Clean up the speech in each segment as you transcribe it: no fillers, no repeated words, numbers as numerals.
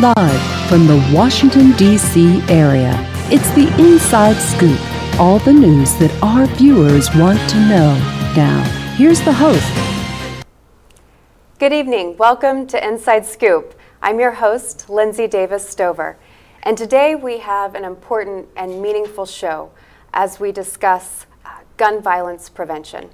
Live from the Washington, D.C. area, it's the Inside Scoop. All the news that our viewers want to know. Now, here's the host. Good evening. Welcome to Inside Scoop. I'm your host, Lindsey Davis Stover. And today we have an important and meaningful show as we discuss gun violence prevention.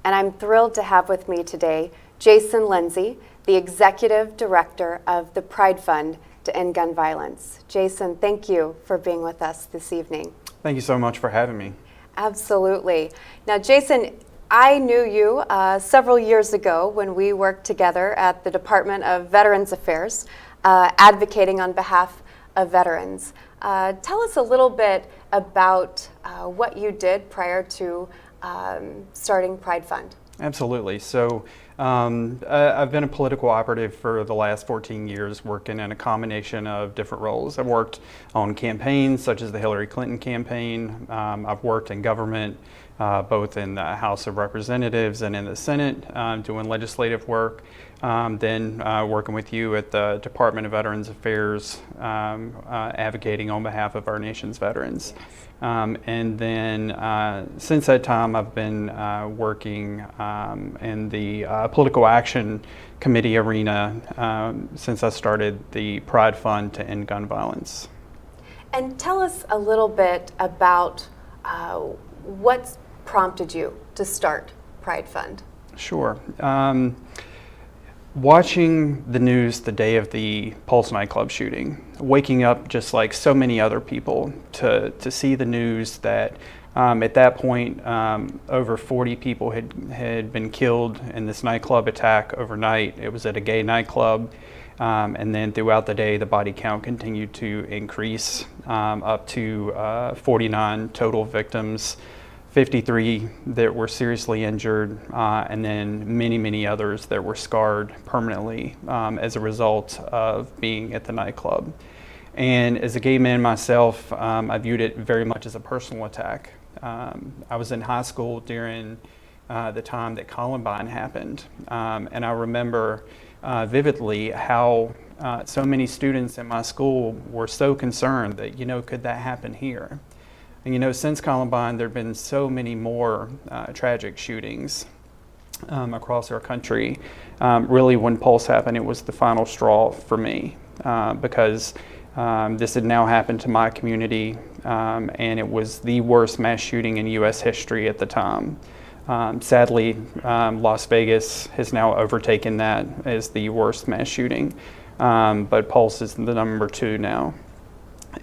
And I'm thrilled to have with me today Jason Lindsey, the Executive Director of the Pride Fund to End Gun Violence. Jason, thank you for being with us this evening. Thank you so much for having me. Absolutely. Now, Jason, I knew you several years ago when we worked together at the Department of Veterans Affairs, advocating on behalf of veterans. Tell us a little bit about what you did prior to starting Pride Fund. Absolutely. So I've been a political operative for the last 14 years, working in a combination of different roles. I've worked on campaigns such as the Hillary Clinton campaign. I've worked in government, both in the House of Representatives and in the Senate, doing legislative work. Then working with you at the Department of Veterans Affairs, advocating on behalf of our nation's veterans. And then since that time, I've been working in the political action committee arena since I started the Pride Fund to End Gun Violence. And tell us a little bit about what prompted you to start Pride Fund. Sure. Watching the news the day of the Pulse nightclub shooting, waking up just like so many other people to see the news that at that point over 40 people had been killed in this nightclub attack overnight. It was at a gay nightclub, and then throughout the day the body count continued to increase up to 49 total victims, 53 that were seriously injured, and then many others that were scarred permanently as a result of being at the nightclub. And as a gay man myself, I viewed it very much as a personal attack. I was in high school during the time that Columbine happened, and I remember vividly how so many students in my school were so concerned that, could that happen here? And since Columbine, there have been so many more tragic shootings across our country. Really, when Pulse happened, it was the final straw for me because this had now happened to my community, and it was the worst mass shooting in U.S. history at the time. Sadly, Las Vegas has now overtaken that as the worst mass shooting, but Pulse is the number 2 now.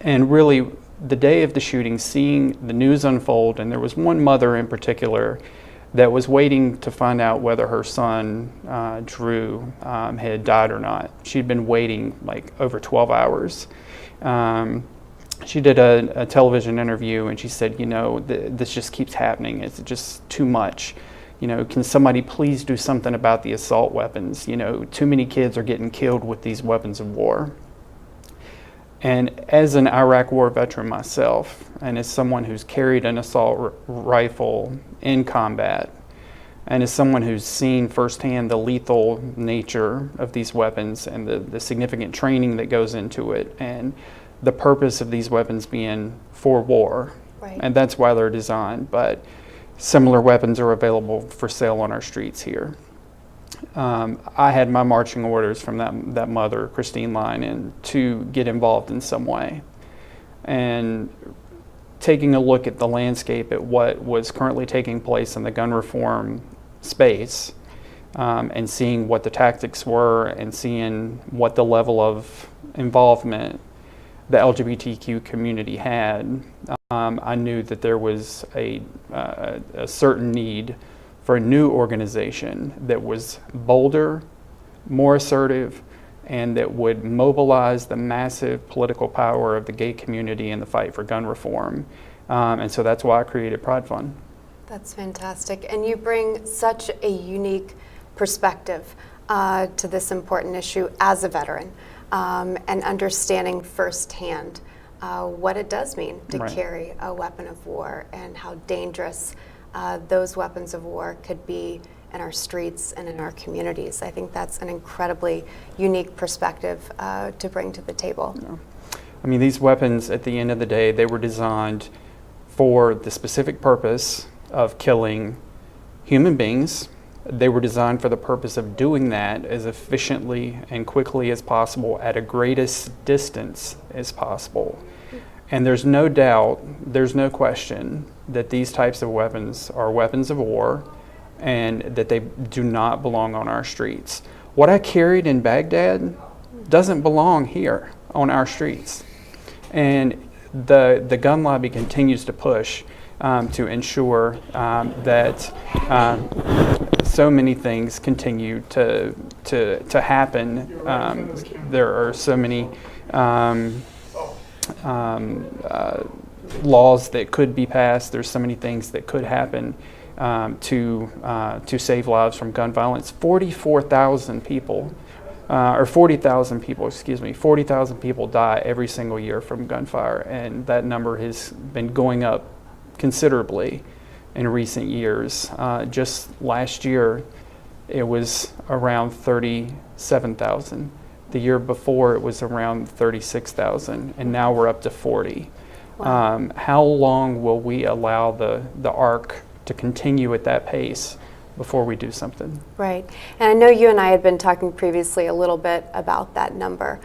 And really, the day of the shooting, seeing the news unfold, and there was one mother in particular that was waiting to find out whether her son, Drew, had died or not. She'd been waiting like over 12 hours. She did a television interview and she said, this just keeps happening. It's just too much. Can somebody please do something about the assault weapons? Too many kids are getting killed with these weapons of war. And as an Iraq War veteran myself, and as someone who's carried an assault rifle in combat, and as someone who's seen firsthand the lethal nature of these weapons and the significant training that goes into it, and the purpose of these weapons being for war, right. And that's why they're designed, but similar weapons are available for sale on our streets here. I had my marching orders from that mother, Christine Line, to get involved in some way. And taking a look at the landscape at what was currently taking place in the gun reform space, and seeing what the tactics were and seeing what the level of involvement the LGBTQ community had, I knew that there was a certain need for a new organization that was bolder, more assertive, and that would mobilize the massive political power of the gay community in the fight for gun reform. And so that's why I created Pride Fund. That's fantastic. And you bring such a unique perspective to this important issue as a veteran, and understanding firsthand what it does mean to Right. carry a weapon of war and how dangerous those weapons of war could be in our streets and in our communities. I think that's an incredibly unique perspective to bring to the table. Yeah. I mean, these weapons, at the end of the day, they were designed for the specific purpose of killing human beings. They were designed for the purpose of doing that as efficiently and quickly as possible at a greatest distance as possible. And there's no doubt, there's no question that these types of weapons are weapons of war and that they do not belong on our streets. What I carried in Baghdad doesn't belong here on our streets. And the gun lobby continues to push to ensure that so many things continue to happen. There are so many laws that could be passed. There's so many things that could happen to save lives from gun violence. 40,000 people die every single year from gunfire, and that number has been going up considerably in recent years. Just last year, it was around 37,000. The year before, it was around 36,000, and now we're up to 40. Wow. How long will we allow the arc to continue at that pace before we do something? Right. And I know you and I had been talking previously a little bit about that number.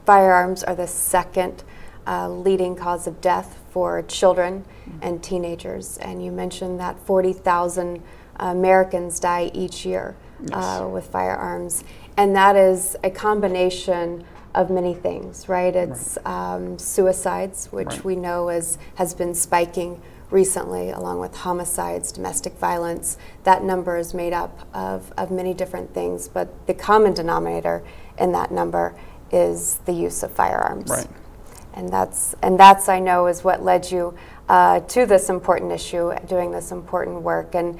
Firearms are the second leading cause of death for children and teenagers. And you mentioned that 40,000 Americans die each year with firearms. And that is a combination of many things, right? It's suicides, which we know has been spiking recently, along with homicides, domestic violence. That number is made up of many different things, but the common denominator in that number is the use of firearms. Right. And that's I know is what led you to this important issue, doing this important work. And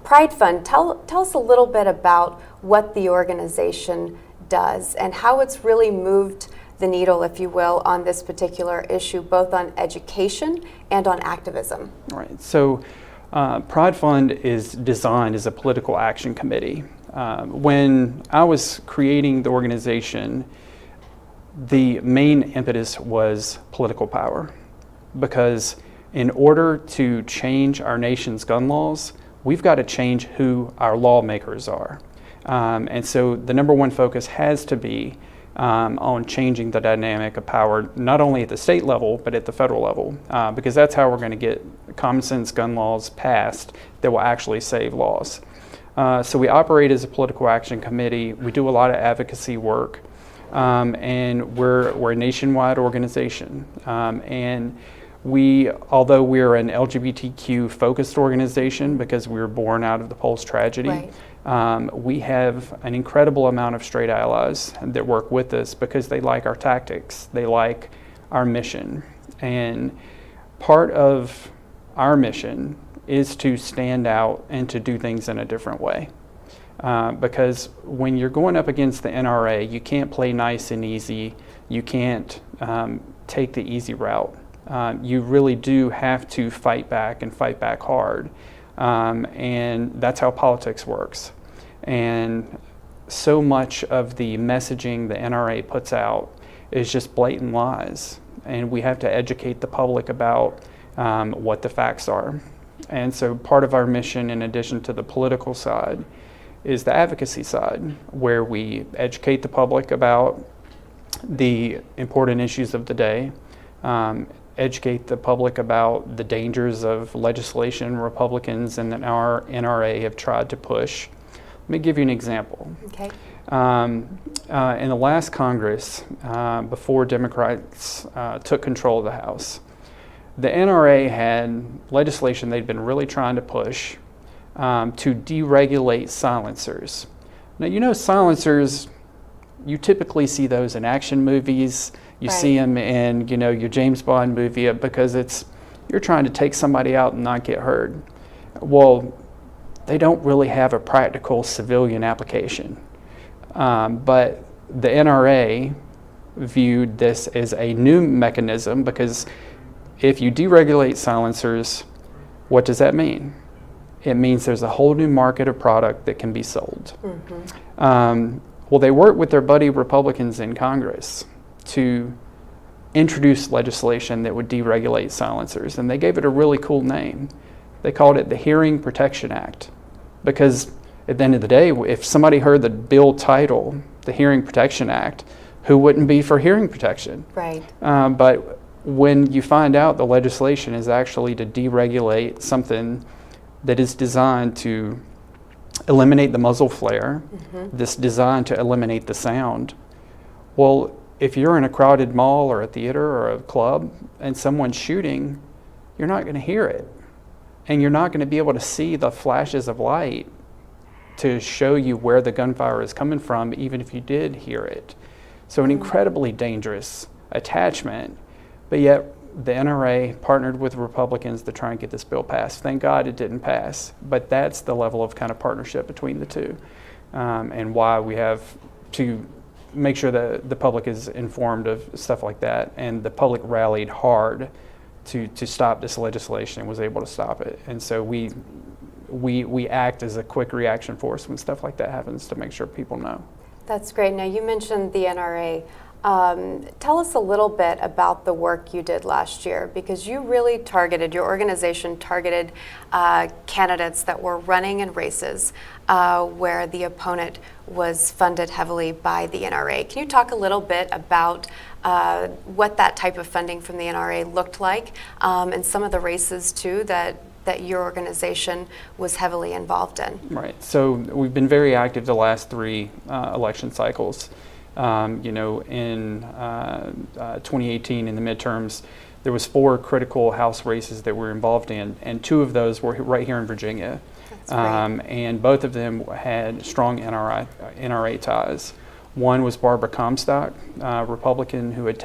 Pride Fund, tell us a little bit about what the organization does and how it's really moved the needle, if you will, on this particular issue, both on education and on activism. Right. So Pride Fund is designed as a political action committee. When I was creating the organization, the main impetus was political power, because in order to change our nation's gun laws, we've got to change who our lawmakers are. And so the number one focus has to be on changing the dynamic of power, not only at the state level, but at the federal level, because that's how we're going to get common sense gun laws passed that will actually save laws. So we operate as a political action committee. We do a lot of advocacy work, and we're a nationwide organization. And although we're an LGBTQ focused organization because we were born out of the Pulse tragedy, we have an incredible amount of straight allies that work with us because they like our tactics, they like our mission. And part of our mission is to stand out and to do things in a different way. Because when you're going up against the NRA, you can't play nice and easy, you can't take the easy route. You really do have to fight back and fight back hard. And that's how politics works. And so much of the messaging the NRA puts out is just blatant lies. And we have to educate the public about what the facts are. And so part of our mission, in addition to the political side, is the advocacy side, where we educate the public about the important issues of the day, educate the public about the dangers of legislation Republicans and our NRA have tried to push. Let me give you an example. Okay. In the last Congress, before Democrats took control of the House, the NRA had legislation they'd been really trying to push to deregulate silencers. Now, you know, silencers, you typically see those in action movies. You see them in, your James Bond movie, because you're trying to take somebody out and not get hurt. Well, they don't really have a practical civilian application. But the NRA viewed this as a new mechanism, because if you deregulate silencers, what does that mean? it means there's a whole new market of product that can be sold. Well, they worked with their buddy Republicans in Congress to introduce legislation that would deregulate silencers, and they gave it a really cool name. They called it the Hearing Protection Act, because at the end of the day, if somebody heard the bill title, the Hearing Protection Act, who wouldn't be for hearing protection? Right. But when you find out the legislation is actually to deregulate something that is designed to eliminate the muzzle flare, this designed to eliminate the sound, well, if you're in a crowded mall or a theater or a club and someone's shooting, you're not going to hear it. And you're not going to be able to see the flashes of light to show you where the gunfire is coming from, even if you did hear it. So an incredibly dangerous attachment, but yet the NRA partnered with Republicans to try and get this bill passed. Thank God it didn't pass, but that's the level of kind of partnership between the two, and why we have to make sure that the public is informed of stuff like that, and the public rallied hard to stop this legislation and was able to stop it. And so we act as a quick reaction force when stuff like that happens to make sure people know. That's great. Now, you mentioned the NRA. Tell us a little bit about the work you did last year, because you really targeted, your organization targeted candidates that were running in races where the opponent was funded heavily by the NRA. Can you talk a little bit about what that type of funding from the NRA looked like, and some of the races too that your organization was heavily involved in? Right. So we've been very active the last 3 election cycles. In 2018 in the midterms, there was 4 critical House races that we're involved in, and 2 of those were right here in Virginia. And both of them had strong NRA ties. One was Barbara Comstock, Republican, who had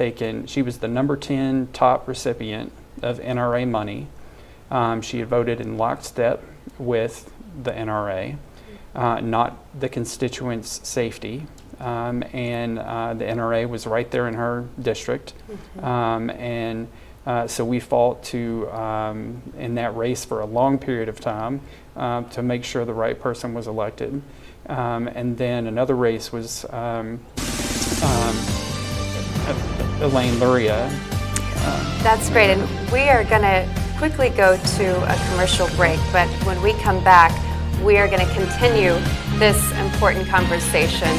she was the number 10 top recipient of NRA money. She had voted in lockstep with the NRA, not the constituents' safety. And the NRA was right there in her district. So we fought in that race for a long period of time to make sure the right person was elected. And then another race was Elaine Luria. That's great, and we are going to quickly go to a commercial break, but when we come back, we are going to continue this important conversation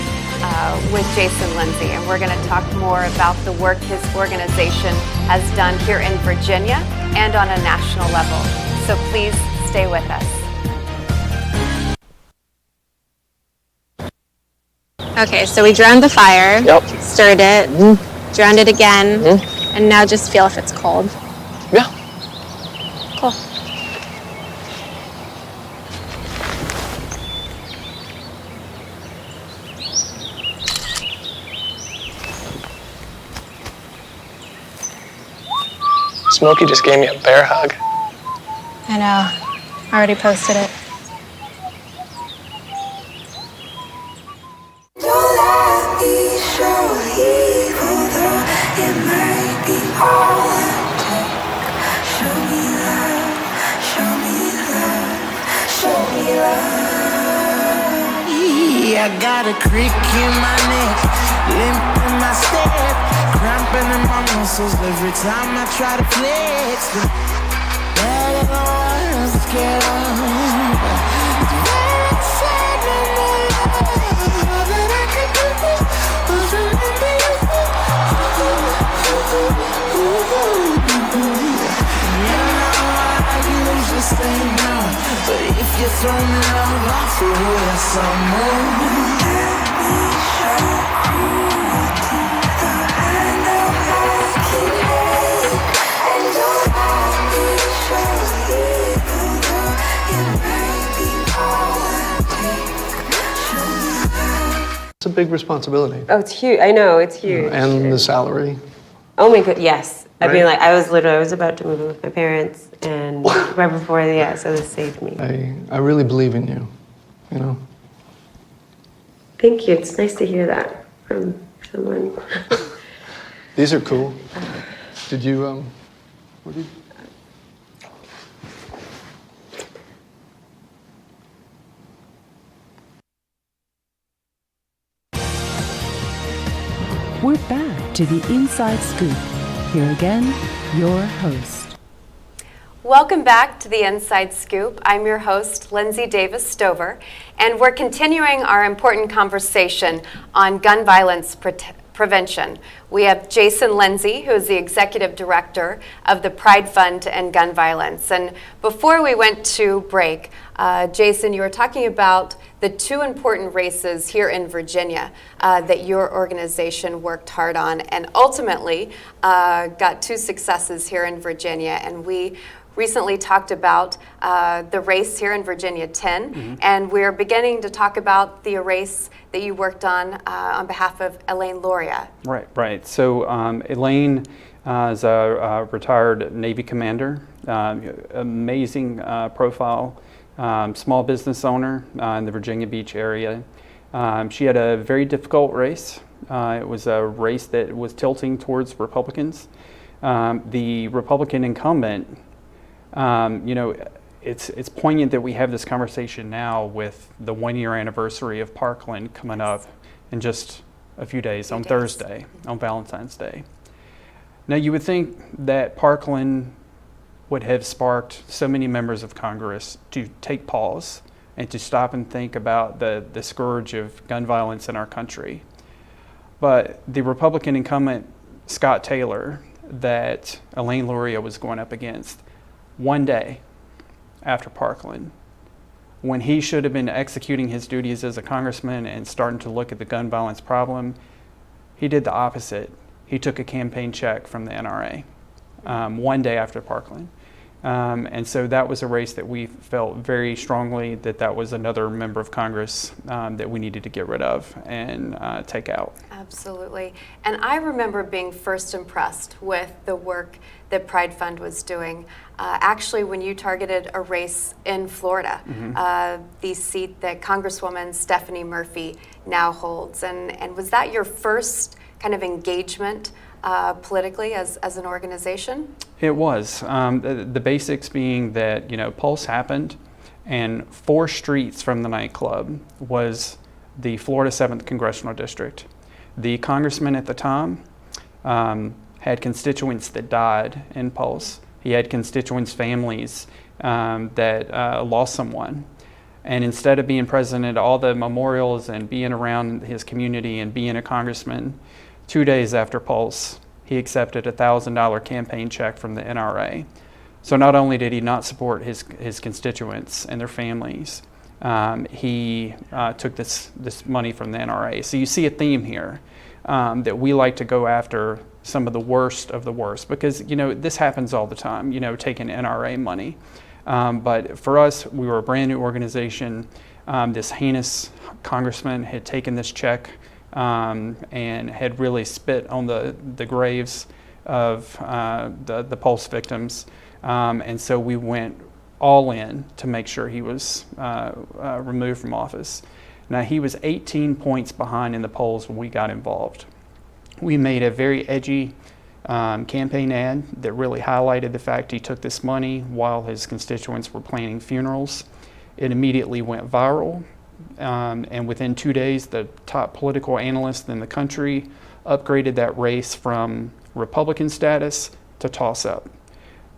with Jason Lindsey, and we're going to talk more about the work his organization has done here in Virginia and on a national level. So please stay with us. Okay, so we drowned the fire, stirred it, drowned it again, and now just feel if it's cold. Yeah. Cool. Smokey just gave me a bear hug. I know. I already posted it. I got a crick in my neck, limp in my step, cramping in my muscles every time I try to flex. But I don't wanna get on. It's very sad, no more love. All that I can do was remember you. You know I usually say no, but if you throw me love, I'll throw you some more. It's a big responsibility. Oh, it's huge. I know, it's huge. And the salary. Oh my god, yes. I mean, Right? like, I was about to move in with my parents, and right before, so this saved me. I really believe in you, you know? Thank you. It's nice to hear that from someone. These are cool. Did you, what did we're back to the Inside Scoop. Here again, your host. Welcome back to the Inside Scoop. I'm your host, Lindsey Davis Stover, and we're continuing our important conversation on gun violence prevention. We have Jason Lindsey, who is the Executive Director of the Pride Fund to End Gun Violence. And before we went to break, Jason, you were talking about the two important races here in Virginia that your organization worked hard on and ultimately got two successes here in Virginia. And we recently talked about the race here in Virginia 10, and we're beginning to talk about the race that you worked on behalf of Elaine Loria. Right. So Elaine is a retired Navy commander, amazing profile, small business owner in the Virginia Beach area. She had a very difficult race. It was a race that was tilting towards Republicans. The Republican incumbent, it's poignant that we have this conversation now with the 1-year anniversary of Parkland coming up in just a few days, on Thursday, on Valentine's Day. Now, you would think that Parkland would have sparked so many members of Congress to take pause and to stop and think about the scourge of gun violence in our country. But the Republican incumbent, Scott Taylor, that Elaine Loria was going up against, one day after Parkland, when he should have been executing his duties as a congressman and starting to look at the gun violence problem, he did the opposite. He took a campaign check from the NRA one day after Parkland. And so that was a race that we felt very strongly that was another member of Congress that we needed to get rid of and take out. Absolutely. And I remember being first impressed with the work that Pride Fund was doing. Actually, when you targeted a race in Florida, the seat that Congresswoman Stephanie Murphy now holds. And was that your first kind of engagement politically as an organization? It was. The basics being that, Pulse happened, and 4 streets from the nightclub was the Florida 7th Congressional District. The congressman at the time had constituents that died in Pulse. He had constituents' families that lost someone. And instead of being present at all the memorials and being around his community and being a congressman, 2 days after Pulse, he accepted a $1,000 campaign check from the NRA. So not only did he not support his constituents and their families, he took this money from the NRA. So you see a theme here that we like to go after some of the worst, because this happens all the time, taking NRA money. But for us, we were a brand new organization. This heinous congressman had taken this check and had really spit on the graves of the Pulse victims. And so we went all in to make sure he was removed from office. Now, he was 18 points behind in the polls when we got involved. We made a very edgy campaign ad that really highlighted the fact he took this money while his constituents were planning funerals. It immediately went viral. And within 2 days, the top political analyst in the country upgraded that race from Republican status to toss-up.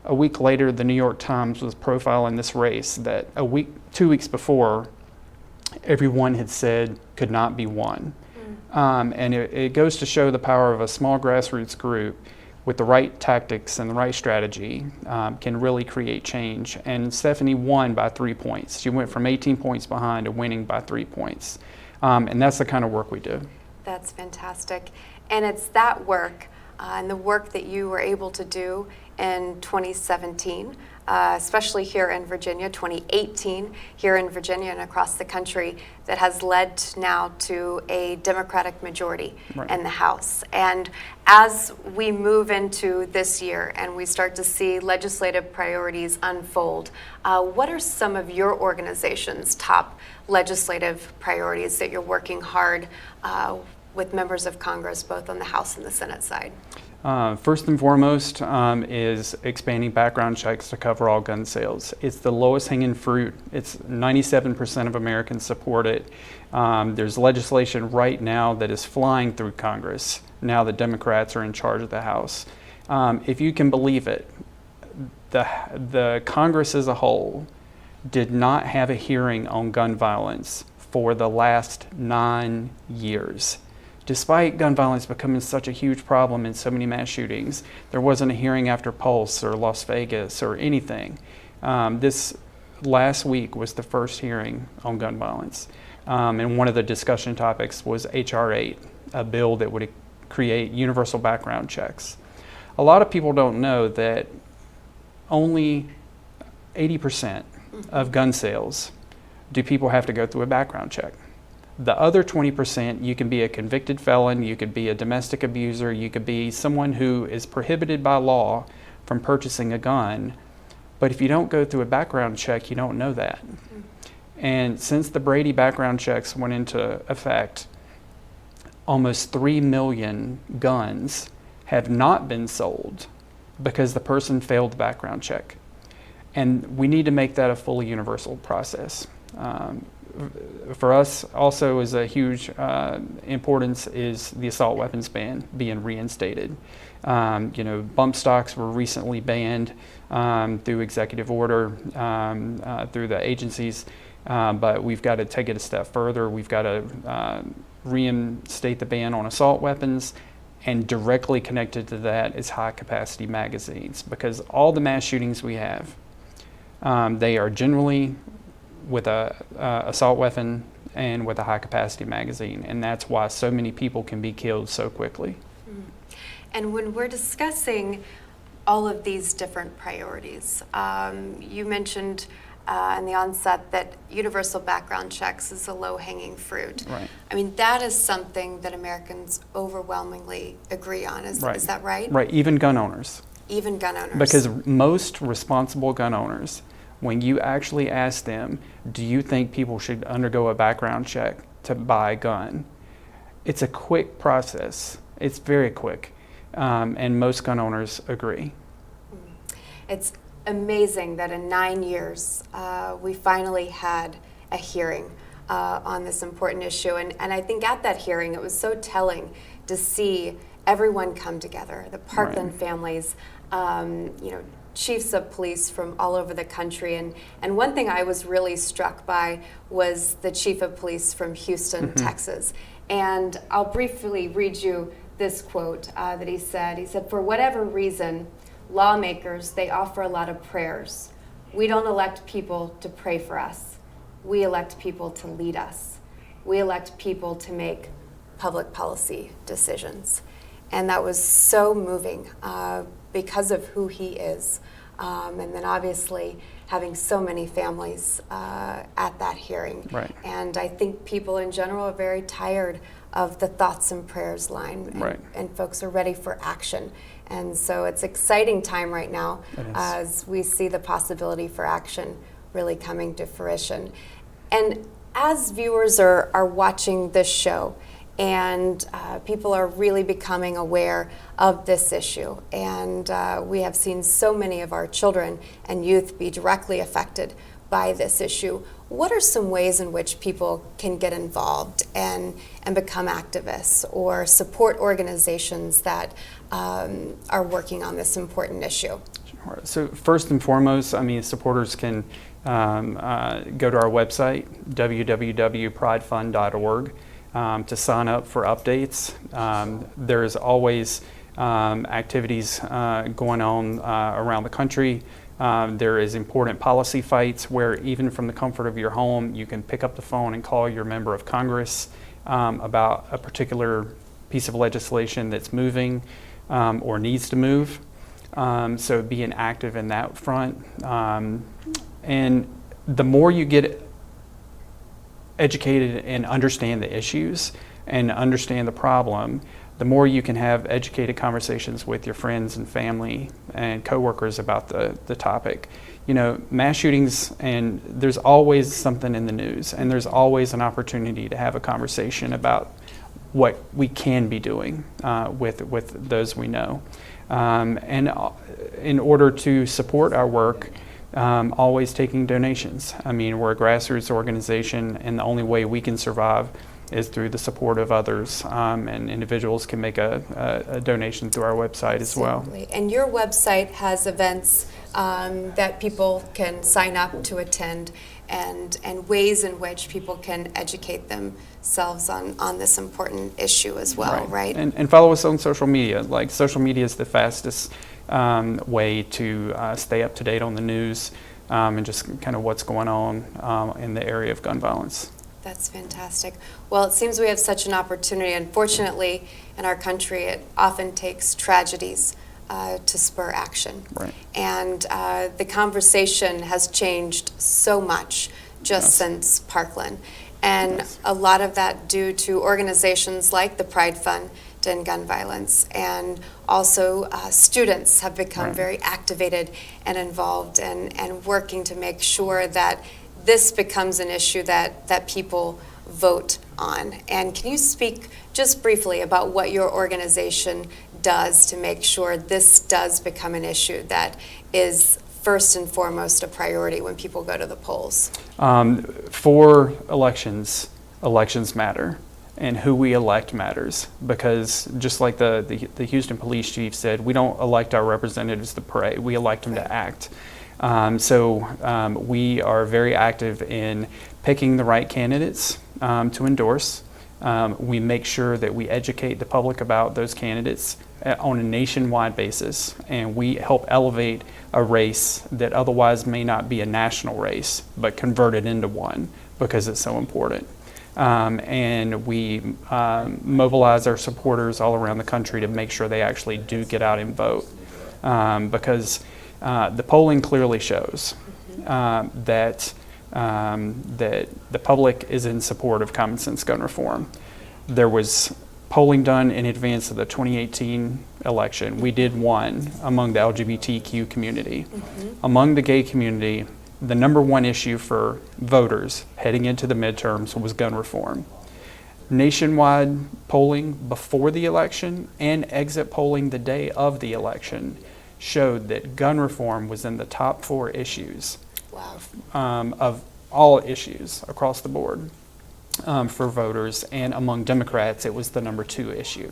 A week later, the New York Times was profiling this race that 2 weeks before, everyone had said could not be won. And it goes to show the power of a small grassroots group with the right tactics and the right strategy can really create change. And Stephanie won by 3 points. She went from 18 points behind to winning by 3 points. And that's the kind of work we do. That's fantastic. And it's that work and the work that you were able to do in 2017, especially here in Virginia, 2018 here in Virginia and across the country, that has led now to a Democratic majority in the House. And as we move into this year and we start to see legislative priorities unfold, what are some of your organization's top legislative priorities that you're working hard with members of Congress, both on the House and the Senate side? First and foremost is expanding background checks to cover all gun sales. It's the lowest hanging fruit. It's 97% of Americans support it. There's legislation right now that is flying through Congress now that Democrats are in charge of the House. If you can believe it, the Congress as a whole did not have a hearing on gun violence for the last 9 years. Despite gun violence becoming such a huge problem in so many mass shootings, there wasn't a hearing after Pulse or Las Vegas or anything. This last week was the first hearing on gun violence. And one of the discussion topics was H.R. 8, a bill that would create universal background checks. A lot of people don't know that only 80% of gun sales do people have to go through a background check. The other 20%, you can be a convicted felon, you could be a domestic abuser, you could be someone who is prohibited by law from purchasing a gun, but if you don't go through a background check, you don't know that. And since the Brady background checks went into effect, almost 3 million guns have not been sold because the person failed the background check. And we need to make that a fully universal process. For us, also is a huge importance is the assault weapons ban being reinstated. Bump stocks were recently banned through executive order through the agencies, but we've got to take it a step further. We've got to reinstate the ban on assault weapons, and directly connected to that is high-capacity magazines, because all the mass shootings we have, they are generally with a assault weapon and with a high-capacity magazine, and that's why so many people can be killed so quickly. And when we're discussing all of these different priorities, you mentioned in the onset that universal background checks is a low-hanging fruit. Right. I mean, that is something that Americans overwhelmingly agree on. Is that right? Right, even gun owners. Even gun owners. Because most responsible gun owners, when you actually ask them, do you think people should undergo a background check to buy a gun? It's a quick process. It's very quick. And most gun owners agree. It's amazing that in 9 years, we finally had a hearing on this important issue. And I think at that hearing, it was so telling to see everyone come together, the Parkland families, chiefs of police from all over the country. And one thing I was really struck by was the chief of police from Houston, Texas. And I'll briefly read you this quote that he said. He said, "For whatever reason, lawmakers, they offer a lot of prayers. We don't elect people to pray for us. We elect people to lead us. We elect people to make public policy decisions." And that was so moving because of who he is. And then obviously having so many families at that hearing. Right. And I think people in general are very tired of the thoughts and prayers line. Right. And folks are ready for action. And so it's exciting time right now as we see the possibility for action really coming to fruition. And as viewers are watching this show, and people are really becoming aware of this issue. And we have seen so many of our children and youth be directly affected by this issue. What are some ways in which people can get involved and become activists or support organizations that are working on this important issue? Sure. So first and foremost, supporters can go to our website, www.pridefund.org. To sign up for updates. There's always activities going on around the country. There is important policy fights where even from the comfort of your home, you can pick up the phone and call your member of Congress about a particular piece of legislation that's moving or needs to move. So being active in that front. And the more you get educated and understand the issues and understand the problem, the more you can have educated conversations with your friends and family and coworkers about the topic. Mass shootings, and there's always something in the news, and there's always an opportunity to have a conversation about what we can be doing with those we know. And in order to support our work, always taking donations. I mean, we're a grassroots organization, and the only way we can survive is through the support of others, and individuals can make a donation through our website as well. Absolutely. And your website has events that people can sign up to attend, and ways in which people can educate themselves on this important issue as well, right? And follow us on social media. Like, social media is the fastest way to stay up to date on the news, and just kind of what's going on in the area of gun violence. That's fantastic. Well, it seems we have such an opportunity. Unfortunately, in our country, it often takes tragedies to spur action. Right. And the conversation has changed so much just since Parkland. And a lot of that due to organizations like the Pride Fund to End Gun Violence. And also students have become very activated and involved and working to make sure that this becomes an issue that people vote on. And can you speak just briefly about what your organization does to make sure this does become an issue that is first and foremost a priority when people go to the polls? For elections matter, and who we elect matters, because just like the Houston police chief said, we don't elect our representatives to pray, we elect them to act. So we are very active in picking the right candidates to endorse. We make sure that we educate the public about those candidates on a nationwide basis, and we help elevate a race that otherwise may not be a national race, but convert it into one because it's so important. And we mobilize our supporters all around the country to make sure they actually do get out and vote, because the polling clearly shows that the public is in support of common sense gun reform. There was polling done in advance of the 2018 election. We did one among the LGBTQ community. Among the gay community, the number one issue for voters heading into the midterms was gun reform. Nationwide polling before the election and exit polling the day of the election showed that gun reform was in the top 4 issues of all issues across the board for voters, and among Democrats it was the number 2 issue.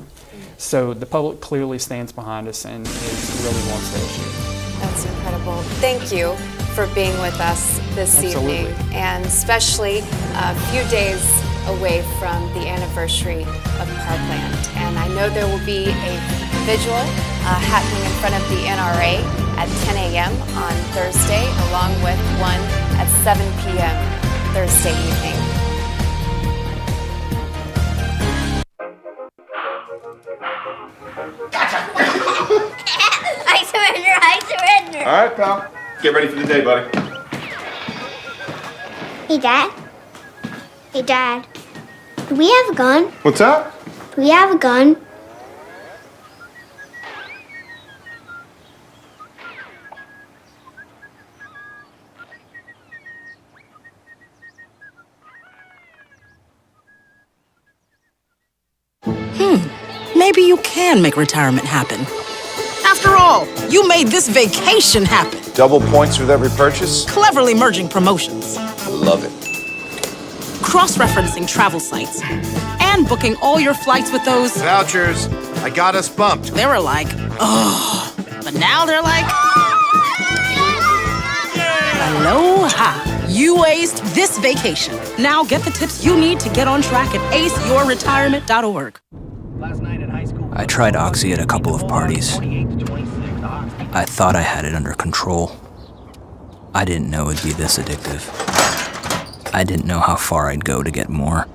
So the public clearly stands behind us and really wants the issue. That's incredible. Thank you for being with us this evening, and especially a few days away from the anniversary of Parkland. And I know there will be a vigil happening in front of the NRA at 10 a.m. on Thursday, along with one at 7 p.m. Thursday evening. I surrender, I surrender. All right, pal. Get ready for the day, buddy. Hey, Dad. Hey, Dad. Do we have a gun? What's up? Do we have a gun? Maybe you can make retirement happen. After all, you made this vacation happen. Double points with every purchase? Cleverly merging promotions. Love it. Cross-referencing travel sites. And booking all your flights with those... Vouchers. I got us bumped. They were like, oh. But now they're like... Aloha. You aced this vacation. Now get the tips you need to get on track at aceyourretirement.org. I tried Oxy at a couple of parties. I thought I had it under control. I didn't know it'd be this addictive. I didn't know how far I'd go to get more.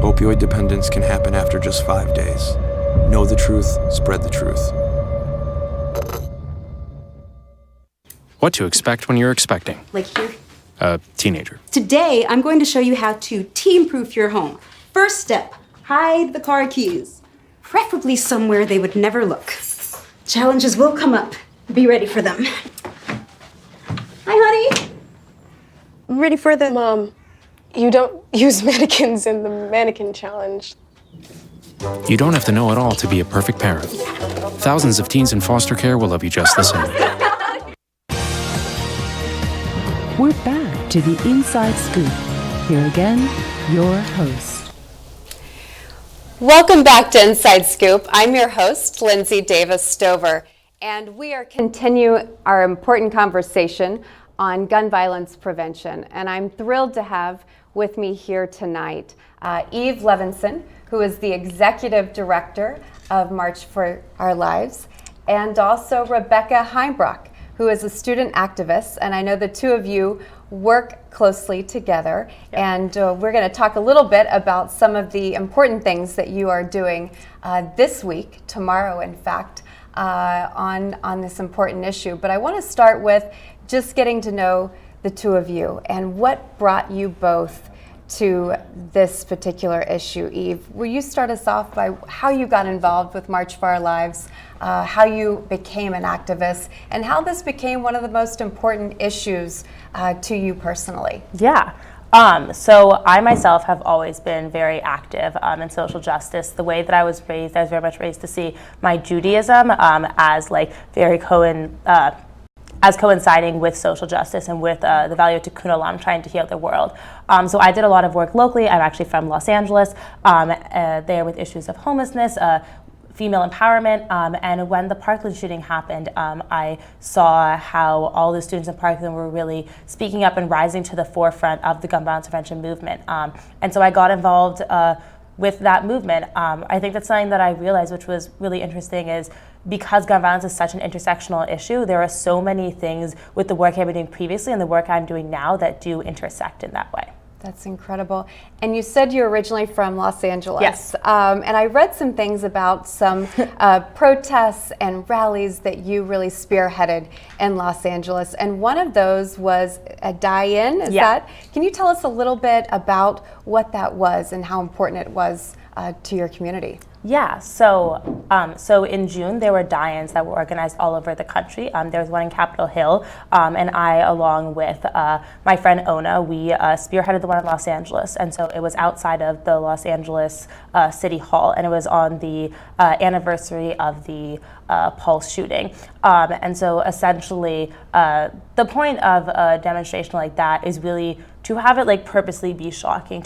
Opioid dependence can happen after just 5 days. Know the truth, spread the truth. What to expect when you're expecting. Like here? A teenager. Today, I'm going to show you how to teen-proof your home. First step, hide the car keys. Preferably somewhere they would never look. Challenges will come up. Be ready for them. Hi, honey. I'm ready for the... Mom, you don't use mannequins in the mannequin challenge. You don't have to know it all to be a perfect parent. Thousands of teens in foster care will love you just the same. We're back to the Inside Scoop. Here again, your host. Welcome back to Inside Scoop. I'm your host, Lindsey Davis Stover, and we are continuing our important conversation on gun violence prevention. And I'm thrilled to have with me here tonight Eve Levenson, who is the Executive Director of March for Our Lives, and also Rebbecca Heimbrock, who is a student activist. And I know the two of you work closely together. Yep. And we're going to talk a little bit about some of the important things that you are doing this week, tomorrow in fact, on this important issue. But I want to start with just getting to know the two of you and what brought you both to this particular issue. Eve, will you start us off by how you got involved with March for Our Lives, how you became an activist, and how this became one of the most important issues to you personally? Yeah. So I myself have always been very active in social justice. The way that I was raised, I was very much raised to see my Judaism as like very coinciding with social justice and with the value of Tikkun Olam, trying to heal the world. So I did a lot of work locally. I'm actually from Los Angeles, there with issues of homelessness, female empowerment, and when the Parkland shooting happened, I saw how all the students in Parkland were really speaking up and rising to the forefront of the gun violence prevention movement. And so I got involved with that movement. I think that's something that I realized, which was really interesting, is because gun violence is such an intersectional issue, there are so many things with the work I've been doing previously and the work I'm doing now that do intersect in that way. That's incredible. And you said you're originally from Los Angeles. Yes. And I read some things about some protests and rallies that you really spearheaded in Los Angeles. And one of those was a die-in, is that? Can you tell us a little bit about what that was and how important it was to your community? Yeah, so in June there were die-ins that were organized all over the country. There was one in Capitol Hill, and I, along with my friend Ona, we spearheaded the one in Los Angeles. And so it was outside of the Los Angeles City Hall, and it was on the anniversary of the Pulse shooting. And so essentially, the point of a demonstration like that is really to have it like purposely be shocking,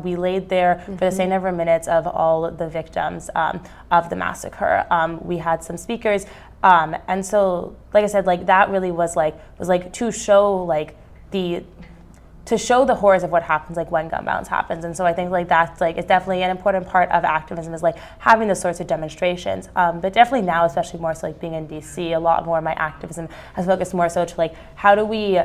we laid there for the same number of minutes of all the victims of the massacre. We had some speakers, and so like I said, like that really was to show the horrors of what happens like when gun violence happens. And so I think like that's like it's definitely an important part of activism, is like having those sorts of demonstrations. But definitely now, especially more so like being in DC, a lot more of my activism has focused more so to like how do we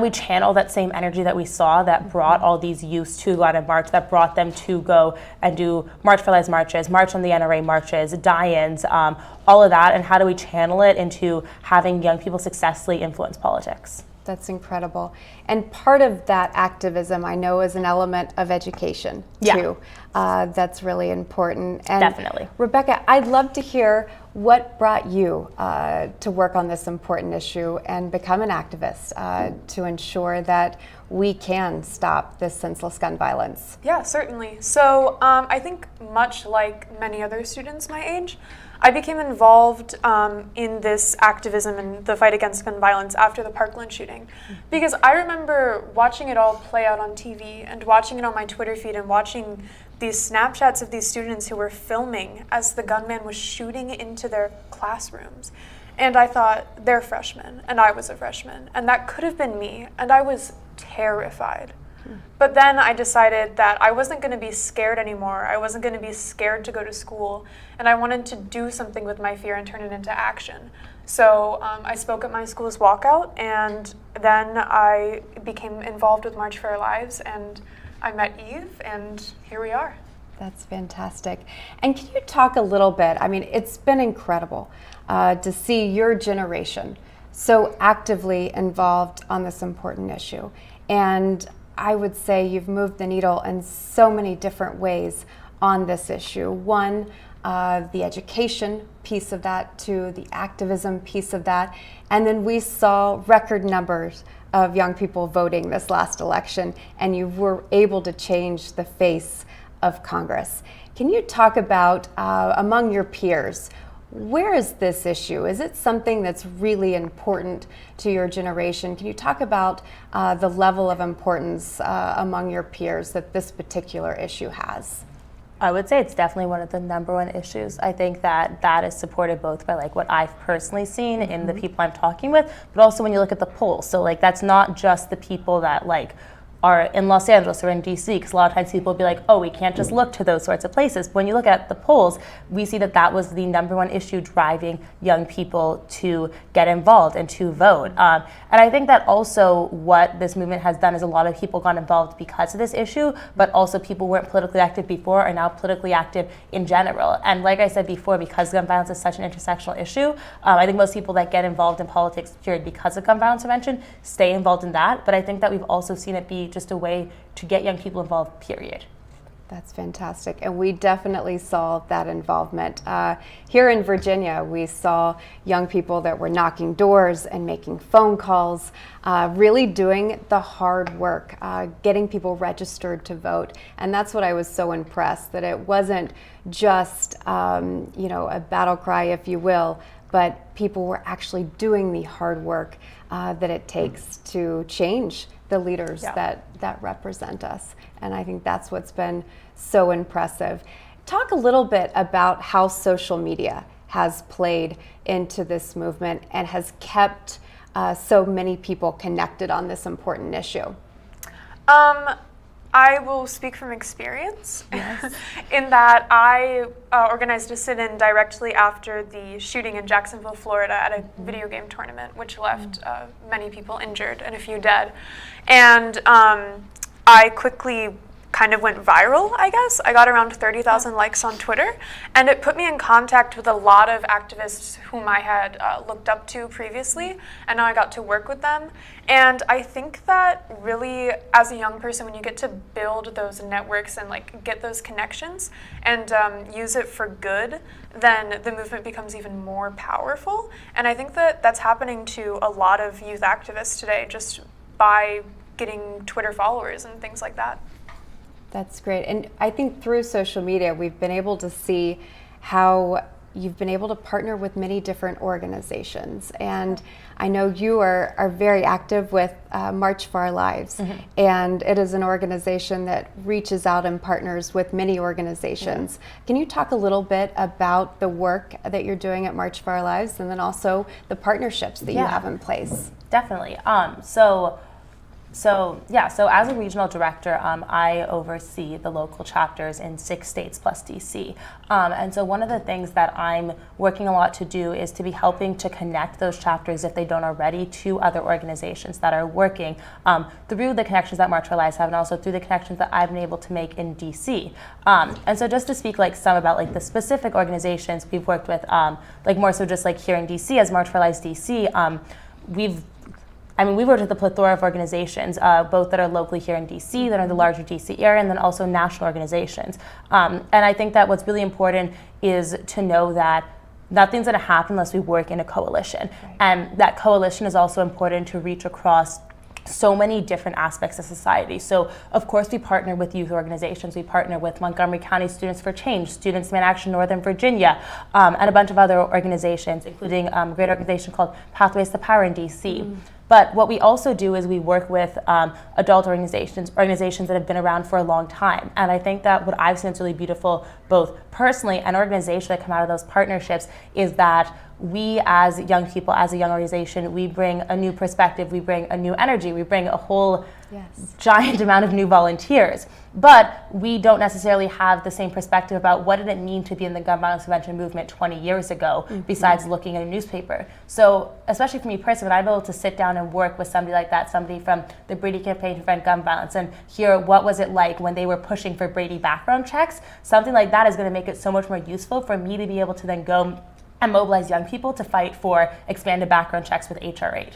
channel that same energy that we saw that brought all these youths to go out and march, that brought them to go and do March for Lives marches, March on the NRA marches, die-ins, all of that, and how do we channel it into having young people successfully influence politics? That's incredible. And part of that activism, I know, is an element of education, too. That's really important. And definitely. Rebbecca, I'd love to hear what brought you to work on this important issue and become an activist to ensure that we can stop this senseless gun violence. Yeah, certainly. So I think much like many other students my age, I became involved in this activism and the fight against gun violence after the Parkland shooting, because I remember watching it all play out on TV and watching it on my Twitter feed and watching these Snapchats of these students who were filming as the gunman was shooting into their classrooms. And I thought, they're freshmen, and I was a freshman, and that could have been me, and I was terrified. But then I decided that I wasn't going to be scared anymore. I wasn't going to be scared to go to school, and I wanted to do something with my fear and turn it into action. So I spoke at my school's walkout, and then I became involved with March for Our Lives, and I met Eve, and here we are. That's fantastic. And can you talk a little bit, I mean, it's been incredible to see your generation so actively involved on this important issue. And I would say you've moved the needle in so many different ways on this issue. One, the education piece of that to the activism piece of that. And then we saw record numbers of young people voting this last election, and you were able to change the face of Congress. Can you talk about, among your peers, where is this issue? Is it something that's really important to your generation? Can you talk about the level of importance among your peers that this particular issue has? I would say it's definitely one of the number one issues. I think that is supported both by like what I've personally seen in the people I'm talking with, but also when you look at the polls. So like that's not just the people that like are in Los Angeles or in DC, because a lot of times people will be like, oh, we can't just look to those sorts of places. But when you look at the polls, we see that that was the number one issue driving young people to get involved and to vote. And I think that also what this movement has done is a lot of people got involved because of this issue, but also people weren't politically active before are now politically active in general. And like I said before, because gun violence is such an intersectional issue, I think most people that get involved in politics, period, because of gun violence prevention, stay involved in that. But I think that we've also seen it be just a way to get young people involved, period. That's fantastic. And we definitely saw that involvement. Here in Virginia, we saw young people that were knocking doors and making phone calls, really doing the hard work, getting people registered to vote. And that's what I was so impressed, that it wasn't just a battle cry, if you will, but people were actually doing the hard work that it takes to change the leaders that represent us. And I think that's what's been so impressive. Talk a little bit about how social media has played into this movement and has kept so many people connected on this important issue. I will speak from experience in that I organized a sit-in directly after the shooting in Jacksonville, Florida at a video game tournament, which left many people injured and a few dead. And I quickly kind of went viral, I guess. I got around 30,000 likes on Twitter, and it put me in contact with a lot of activists whom I had looked up to previously, and now I got to work with them. And I think that really, as a young person, when you get to build those networks and like get those connections and use it for good, then the movement becomes even more powerful. And I think that that's happening to a lot of youth activists today, just by getting Twitter followers and things like that. That's great. And I think through social media, we've been able to see how you've been able to partner with many different organizations. And I know you are very active with March for Our Lives. And it is an organization that reaches out and partners with many organizations. Can you talk a little bit about the work that you're doing at March for Our Lives, and then also the partnerships that you have in place? Definitely. So as a regional director, I oversee the local chapters in 6 states plus DC. And so one of the things that I'm working a lot to do is to be helping to connect those chapters, if they don't already, to other organizations that are working through the connections that March for Lives have, and also through the connections that I've been able to make in DC. And so just to speak like some about like the specific organizations we've worked with, like more so just like here in DC as March for Lives DC, we've worked with a plethora of organizations, both that are locally here in DC, that are in the larger DC area, and then also national organizations. And I think that what's really important is to know that nothing's going to happen unless we work in a coalition. And that coalition is also important to reach across so many different aspects of society. So of course we partner with youth organizations. We partner with Montgomery County Students for Change, Students Demand Action Northern Virginia, and a bunch of other organizations, including a great organization called Pathways to Power in DC. But what we also do is we work with adult organizations that have been around for a long time. And I think that what I've seen is really beautiful, both personally and organizationally, that come out of those partnerships, is that we as young people, as a young organization, we bring a new perspective, we bring a new energy, we bring a whole giant amount of new volunteers. But we don't necessarily have the same perspective about what did it mean to be in the gun violence prevention movement 20 years ago, besides looking at a newspaper. So especially for me personally, when I'm able to sit down and work with somebody like that, somebody from the Brady Campaign to Prevent Gun Violence, and hear what was it like when they were pushing for Brady background checks, something like that is going to make it so much more useful for me to be able to then go and mobilize young people to fight for expanded background checks with HR 8.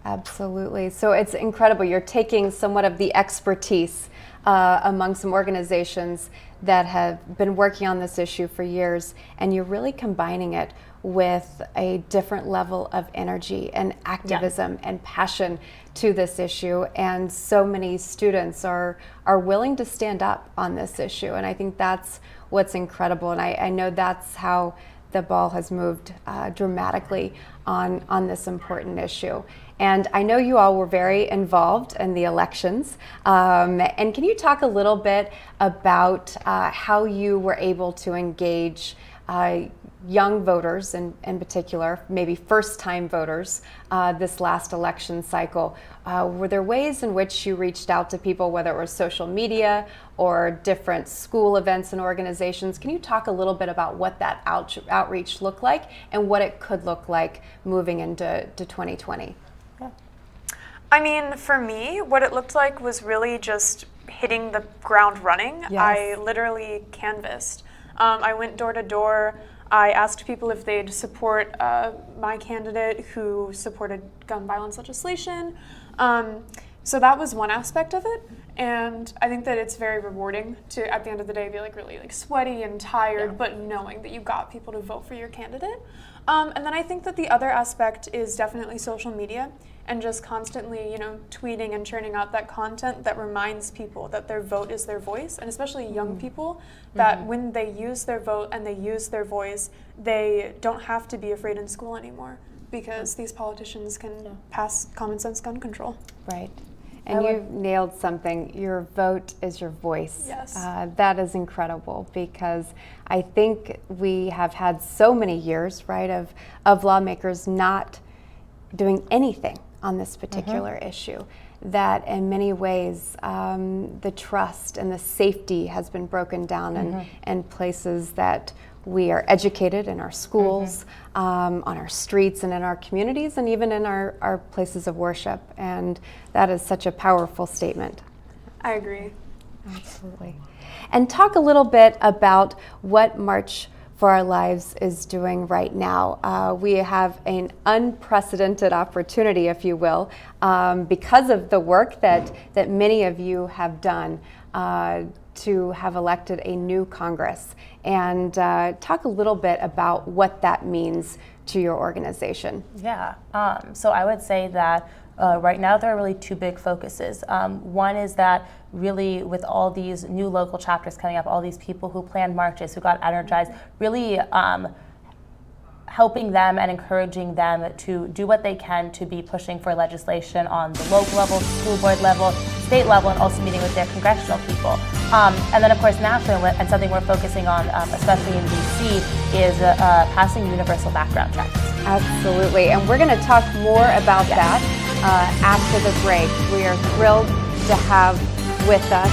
Absolutely. So it's incredible. You're taking somewhat of the expertise among some organizations that have been working on this issue for years, and you're really combining it with a different level of energy and activism and passion to this issue. And so many students are willing to stand up on this issue. And I think that's what's incredible. And I know that's how the ball has moved dramatically on this important issue. And I know you all were very involved in the elections. And can you talk a little bit about how you were able to engage young voters in particular, maybe first-time voters, this last election cycle? Were there ways in which you reached out to people, whether it was social media or different school events and organizations? Can you talk a little bit about what that outreach looked like and what it could look like moving into 2020? I mean, for me, what it looked like was really just hitting the ground running. Yes. I literally canvassed. I went door to door. I asked people if they'd support my candidate who supported gun violence legislation. So that was one aspect of it. And I think that it's very rewarding to, at the end of the day, be like really like sweaty and tired, but knowing that you got people to vote for your candidate. And then I think that the other aspect is definitely social media and just constantly, tweeting and churning out that content that reminds people that their vote is their voice, and especially young people, that when they use their vote and they use their voice, they don't have to be afraid in school anymore because these politicians can pass common sense gun control. Right. And you nailed something. Your vote is your voice. Yes. That is incredible because I think we have had so many years, right, of lawmakers not doing anything on this particular issue, that in many ways the trust and the safety has been broken down in places that we are educated in our schools, on our streets and in our communities, and even in our places of worship. And that is such a powerful statement. I agree. Absolutely. And talk a little bit about what March for Our Lives is doing right now. We have an unprecedented opportunity, if you will, because of the work that many of you have done to have elected a new Congress. And talk a little bit about what that means to your organization. Yeah, so I would say that right now there are really two big focuses. One is that really with all these new local chapters coming up, all these people who planned marches, who got energized, really helping them and encouraging them to do what they can to be pushing for legislation on the local level, school board level, state level, and also meeting with their congressional people. And then of course nationally, and something we're focusing on, especially in DC, is passing universal background checks. Absolutely, and we're going to talk more about that after the break. We are thrilled to have with us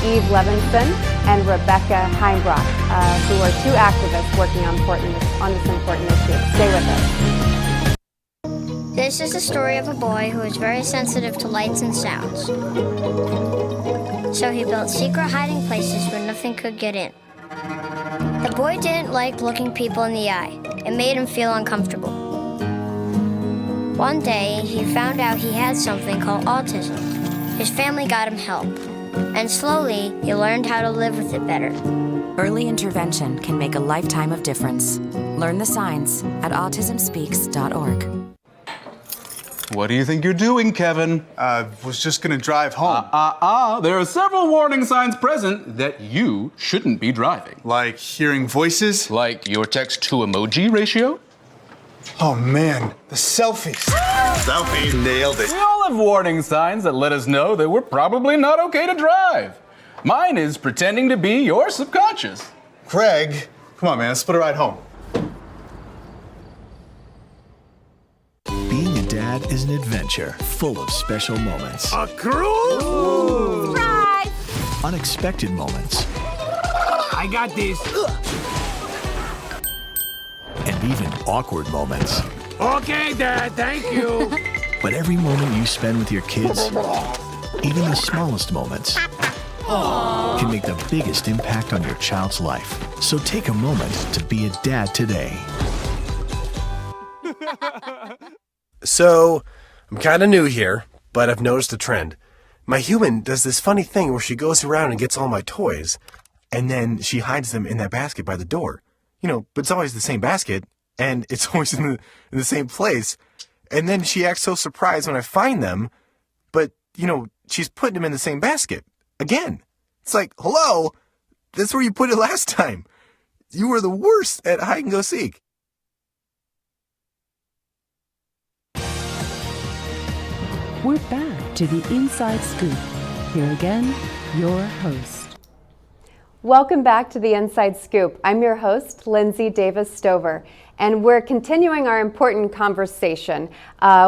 Eve Levenson and Rebbecca Heimbrock, who are two activists working on this important issue. Stay with us. This is the story of a boy who is very sensitive to lights and sounds. So he built secret hiding places where nothing could get in. The boy didn't like looking people in the eye. It made him feel uncomfortable. One day, he found out he had something called autism. His family got him help, and slowly, he learned how to live with it better. Early intervention can make a lifetime of difference. Learn the signs at autismspeaks.org. What do you think you're doing, Kevin? Was just gonna drive home. There are several warning signs present that you shouldn't be driving. Like hearing voices? Like your text-to-emoji ratio? Oh man, the selfies. Selfie, nailed it. We all have warning signs that let us know that we're probably not okay to drive. Mine is pretending to be your subconscious. Craig, come on man, let's split a ride home. Being a dad is an adventure full of special moments. A cruise? Surprise! Unexpected moments. I got this. And even awkward moments. Okay, Dad, thank you. But every moment you spend with your kids, even the smallest moments, can make the biggest impact on your child's life. So take a moment to be a dad today. So, I'm kind of new here, but I've noticed a trend. My human does this funny thing where she goes around and gets all my toys, and then she hides them in that basket by the door. But it's always the same basket, and it's always in the same place. And then she acts so surprised when I find them, but, she's putting them in the same basket. Again. It's like, hello? That's where you put it last time. You were the worst at hide and go seek. We're back to the Inside Scoop. Here again, your host. Welcome back to the Inside Scoop. I'm your host, Lindsey Davis Stover, and we're continuing our important conversation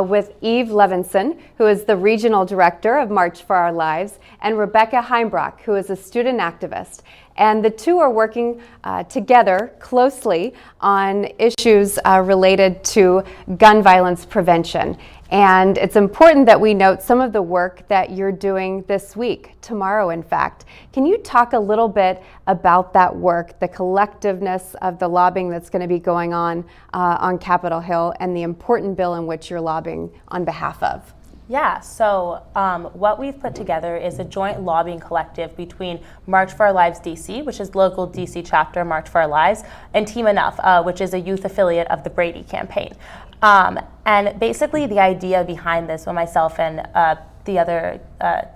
with Eve Levenson, who is the Regional Director of March for Our Lives, and Rebbecca Heimbrock, who is a student activist. And the two are working together closely on issues related to gun violence prevention. And it's important that we note some of the work that you're doing this week, tomorrow in fact. Can you talk a little bit about that work, the collectiveness of the lobbying that's going to be going on Capitol Hill, and the important bill in which you're lobbying on behalf of? Yeah, so what we've put together is a joint lobbying collective between March for Our Lives DC, which is local DC chapter March for Our Lives, and Team Enough, which is a youth affiliate of the Brady campaign. And basically the idea behind this, when myself and the other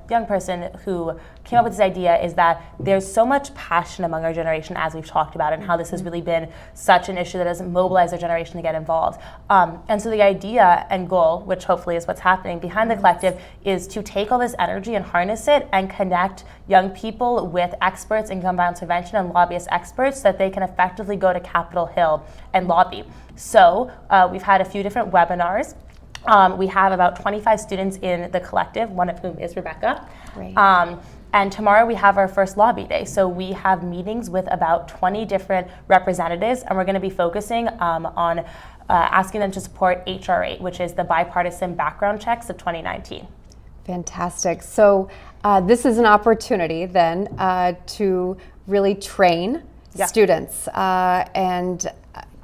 young person who came up with this idea, is that there's so much passion among our generation, as we've talked about, and how this has really been such an issue that has mobilized our generation to get involved. And so the idea and goal, which hopefully is what's happening behind the collective, is to take all this energy and harness it and connect young people with experts in gun violence prevention and lobbyist experts so that they can effectively go to Capitol Hill and lobby. So we've had a few different webinars. We have about 25 students in the collective, one of whom is Rebbecca. Great. And tomorrow we have our first lobby day. So we have meetings with about 20 different representatives, and we're going to be focusing on asking them to support HR 8, which is the bipartisan background checks of 2019. Fantastic. So this is an opportunity then to really train students and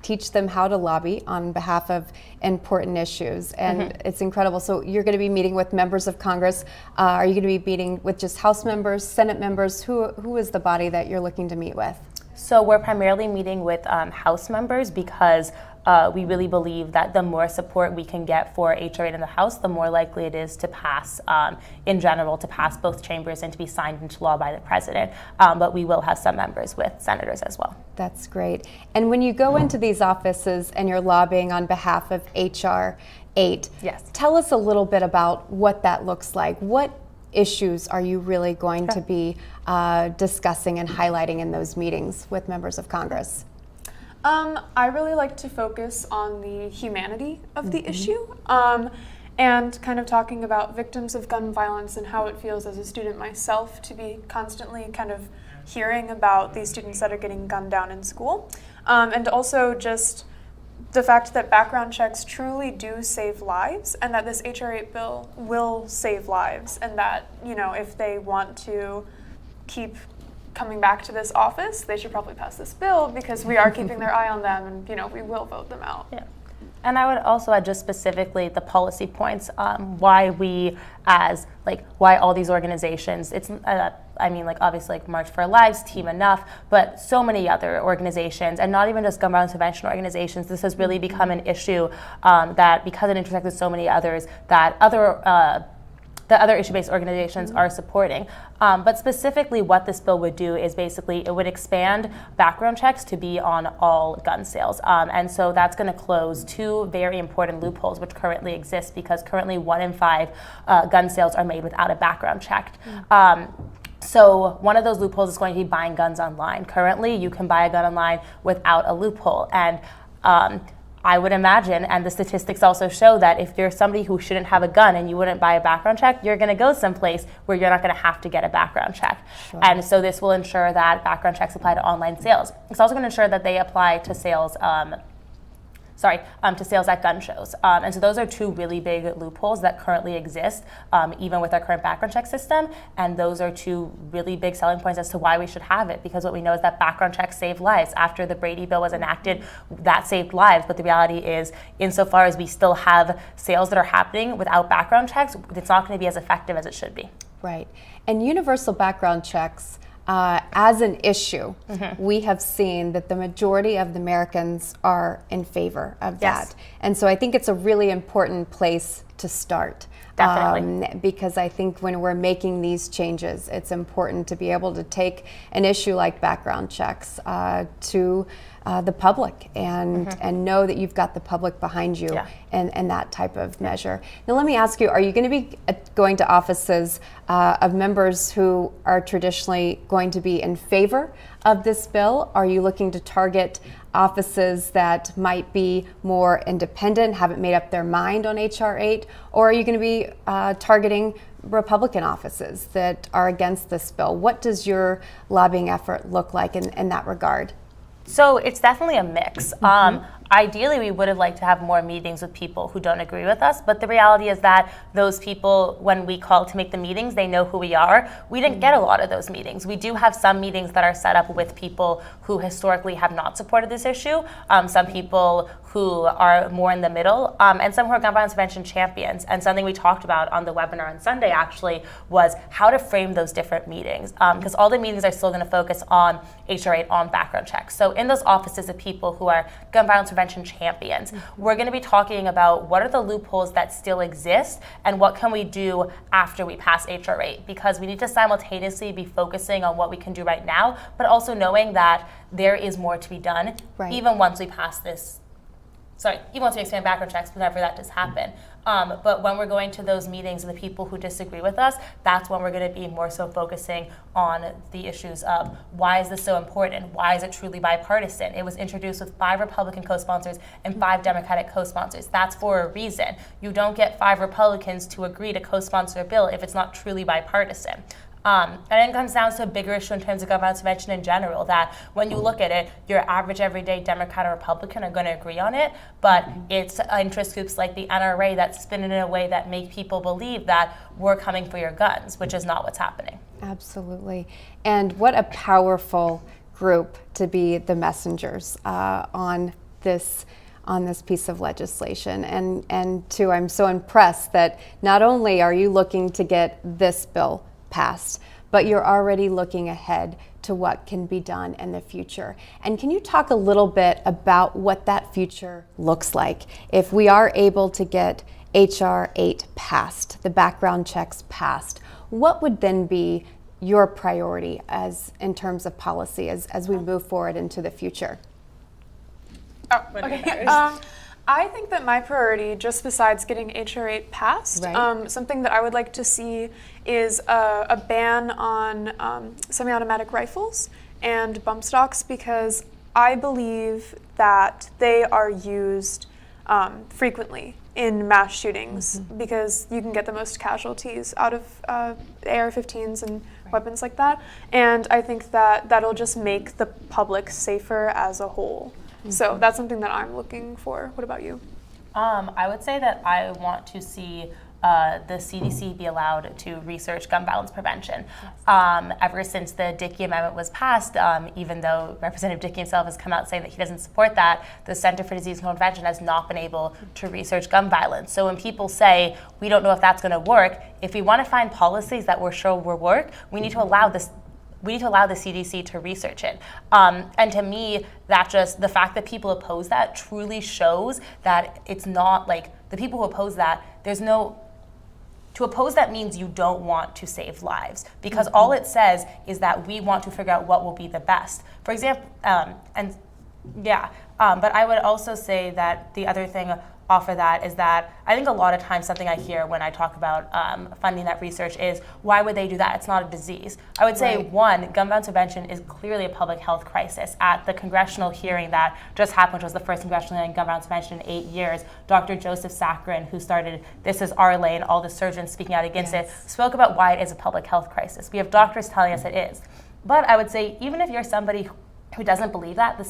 teach them how to lobby on behalf of important issues. And it's incredible. So you're going to be meeting with members of Congress. Are you going to be meeting with just House members, Senate members? Who is the body that you're looking to meet with? So we're primarily meeting with House members because we really believe that the more support we can get for HR 8 in the House, the more likely it is to pass, in general, to pass both chambers and to be signed into law by the president. But we will have some members with senators as well. That's great. And when you go into these offices and you're lobbying on behalf of HR 8, tell us a little bit about what that looks like. What issues are you really going to be discussing and highlighting in those meetings with members of Congress? I really like to focus on the humanity of the issue and kind of talking about victims of gun violence and how it feels as a student myself to be constantly kind of hearing about these students that are getting gunned down in school. And also just the fact that background checks truly do save lives, and that this HR 8 bill will save lives, and that, if they want to keep coming back to this office, they should probably pass this bill because we are keeping their eye on them, and we will vote them out. Yeah. And I would also add just specifically the policy points, why we why all these organizations, it's, obviously March for Our Lives, Team Enough, but so many other organizations, and not even just gun violence prevention organizations. This has really become an issue that, because it intersects with so many others, that other issue-based organizations are supporting. But specifically what this bill would do is basically it would expand background checks to be on all gun sales. And so that's going to close two very important loopholes which currently exist, because currently 1 in 5 gun sales are made without a background check. So one of those loopholes is going to be buying guns online. Currently, you can buy a gun online without a loophole. And I would imagine, and the statistics also show, that if you're somebody who shouldn't have a gun and you wouldn't buy a background check, you're going to go someplace where you're not going to have to get a background check. Sure. And so this will ensure that background checks apply to online sales. It's also going to ensure that they apply to sales to sales at gun shows. And so those are two really big loopholes that currently exist, even with our current background check system. And those are two really big selling points as to why we should have it, because what we know is that background checks save lives. After the Brady bill was enacted, that saved lives. But the reality is, insofar as we still have sales that are happening without background checks, it's not going to be as effective as it should be. Right. And universal background checks, as an issue, we have seen that the majority of the Americans are in favor of that. And so I think it's a really important place to start. Definitely. Because I think when we're making these changes, it's important to be able to take an issue like background checks to the public and know that you've got the public behind you and that type of measure. Now let me ask you, are you going to be going to offices of members who are traditionally going to be in favor of this bill? Are you looking to target offices that might be more independent, haven't made up their mind on H.R. 8, or are you going to be targeting Republican offices that are against this bill? What does your lobbying effort look like in that regard? So it's definitely a mix. Ideally, we would have liked to have more meetings with people who don't agree with us, but the reality is that those people, when we call to make the meetings, they know who we are. We didn't get a lot of those meetings. We do have some meetings that are set up with people who historically have not supported this issue, some people who are more in the middle, and some who are gun violence prevention champions. And something we talked about on the webinar on Sunday actually was how to frame those different meetings, because all the meetings are still going to focus on H.R. 8, on background checks. So in those offices of people who are gun violence prevention champions, we're going to be talking about what are the loopholes that still exist and what can we do after we pass H.R. 8, because we need to simultaneously be focusing on what we can do right now, but also knowing that there is more to be done, even once we pass this. Even once we expand background checks, whenever that does happen. But when we're going to those meetings and the people who disagree with us, that's when we're going to be more so focusing on the issues of why is this so important? Why is it truly bipartisan? It was introduced with 5 Republican co-sponsors and 5 Democratic co-sponsors. That's for a reason. You don't get 5 Republicans to agree to co-sponsor a bill if it's not truly bipartisan. And it comes down to a bigger issue in terms of gun violence prevention in general, that when you look at it, your average everyday Democrat or Republican are going to agree on it, but it's interest groups like the NRA that spin it in a way that make people believe that we're coming for your guns, which is not what's happening. Absolutely. And what a powerful group to be the messengers on this piece of legislation. And too, I'm so impressed that not only are you looking to get this bill passed, but you're already looking ahead to what can be done in the future. And can you talk a little bit about what that future looks like if we are able to get H.R. 8 passed, the background checks passed? What would then be your priority in terms of policy as we move forward into the future? I think that my priority, just besides getting H.R. 8 passed, something that I would like to see is a ban on semi-automatic rifles and bump stocks, because I believe that they are used frequently in mass shootings because you can get the most casualties out of AR-15s and weapons like that. And I think that that'll just make the public safer as a whole. So that's something that I'm looking for. What about you? I would say that I want to see the CDC be allowed to research gun violence prevention. Ever since the Dickey Amendment was passed, even though Representative Dickey himself has come out saying that he doesn't support that, the Center for Disease Control and Prevention has not been able to research gun violence. So when people say, we don't know if that's going to work, if we want to find policies that we're sure will work, we need to allow this. We need to allow the CDC to research it. And to me, that just, the fact that people oppose that truly shows that it's not like, the people who oppose that, to oppose that means you don't want to save lives, because all it says is that we want to figure out what will be the best. For example, but I would also say that the other thing off of that is that I think a lot of times something I hear when I talk about funding that research is, why would they do that? It's not a disease. I would say, one, gun violence prevention is clearly a public health crisis. At the congressional hearing that just happened, which was the first congressional hearing on gun violence prevention in 8 years, Dr. Joseph Saccharin, who started This Is Our Lane, all the surgeons speaking out against it, spoke about why it is a public health crisis. We have doctors telling us it is. But I would say, even if you're somebody who doesn't believe that, the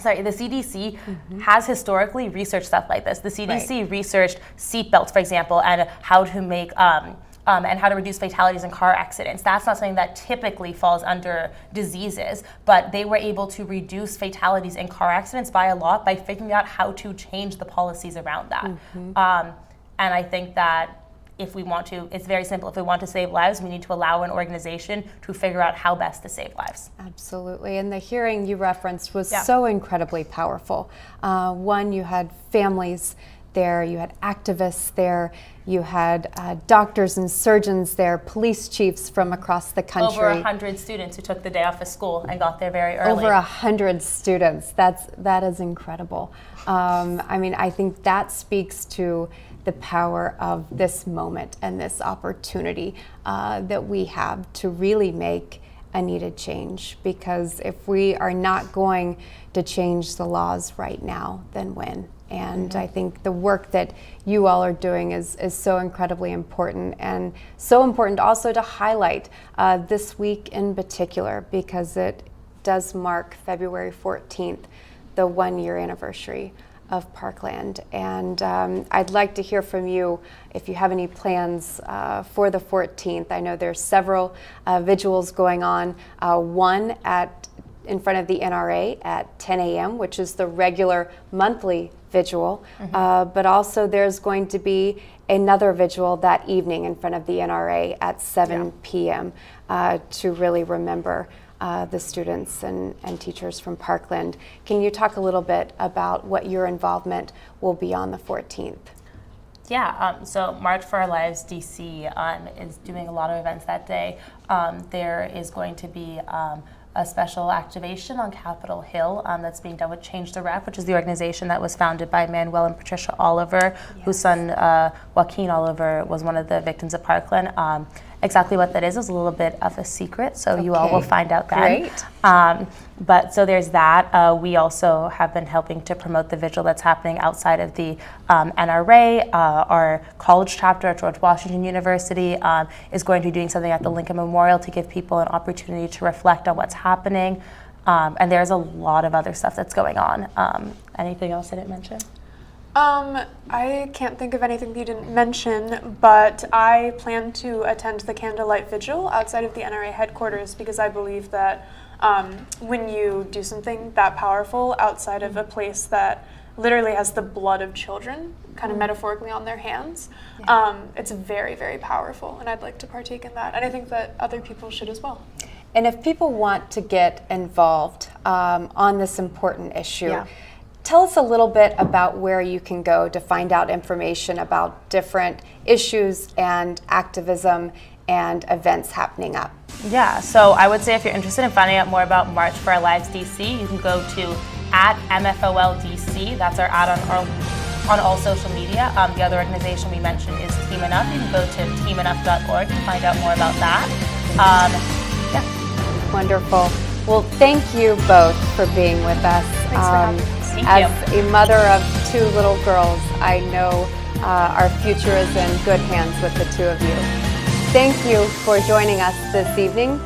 CDC has historically researched stuff like this. The CDC researched seatbelts, for example, and how to make and how to reduce fatalities in car accidents. That's not something that typically falls under diseases, but they were able to reduce fatalities in car accidents by a lot by figuring out how to change the policies around that. And I think that if we want to, it's very simple. If we want to save lives, we need to allow an organization to figure out how best to save lives. Absolutely. And the hearing you referenced was so incredibly powerful. One, you had families there, you had activists there, you had doctors and surgeons there, police chiefs from across the country. Over 100 students who took the day off of school and got there very early. Over 100 students. That is incredible. I mean, I think that speaks to the power of this moment and this opportunity that we have to really make a needed change. Because if we are not going to change the laws right now, then when? And I think the work that you all are doing is so incredibly important, and so important also to highlight this week in particular, because it does mark February 14th, the 1-year anniversary of Parkland. And I'd like to hear from you if you have any plans for the 14th. I know there's several vigils going on, one in front of the NRA at 10 a.m., which is the regular monthly vigil, but also there's going to be another vigil that evening in front of the NRA at 7 p.m. To really remember the students and teachers from Parkland. Can you talk a little bit about what your involvement will be on the 14th? Yeah, so March for Our Lives DC is doing a lot of events that day. There is going to be a special activation on Capitol Hill that's being done with Change the Rep, which is the organization that was founded by Manuel and Patricia Oliver, whose son Joaquin Oliver was one of the victims of Parkland. Exactly what that is a little bit of a secret, so you all will find out then. Great. But so there's that. We also have been helping to promote the vigil that's happening outside of the NRA. Our college chapter at George Washington University is going to be doing something at the Lincoln Memorial to give people an opportunity to reflect on what's happening. And there's a lot of other stuff that's going on. Anything else I didn't mention? I can't think of anything that you didn't mention, but I plan to attend the Candlelight Vigil outside of the NRA headquarters, because I believe that when you do something that powerful outside of a place that literally has the blood of children kind of metaphorically on their hands, it's very, very powerful, and I'd like to partake in that, and I think that other people should as well. And if people want to get involved on this important issue, tell us a little bit about where you can go to find out information about different issues and activism and events happening up. Yeah, so I would say if you're interested in finding out more about March for Our Lives DC, you can go to @MFOLDC. That's our ad on all social media. The other organization we mentioned is Team Enough. You can go to teamenough.org to find out more about that. Wonderful. Well, thank you both for being with us. Thanks for having us. As a mother of 2 little girls, I know our future is in good hands with the 2 of you. Thank you for joining us this evening.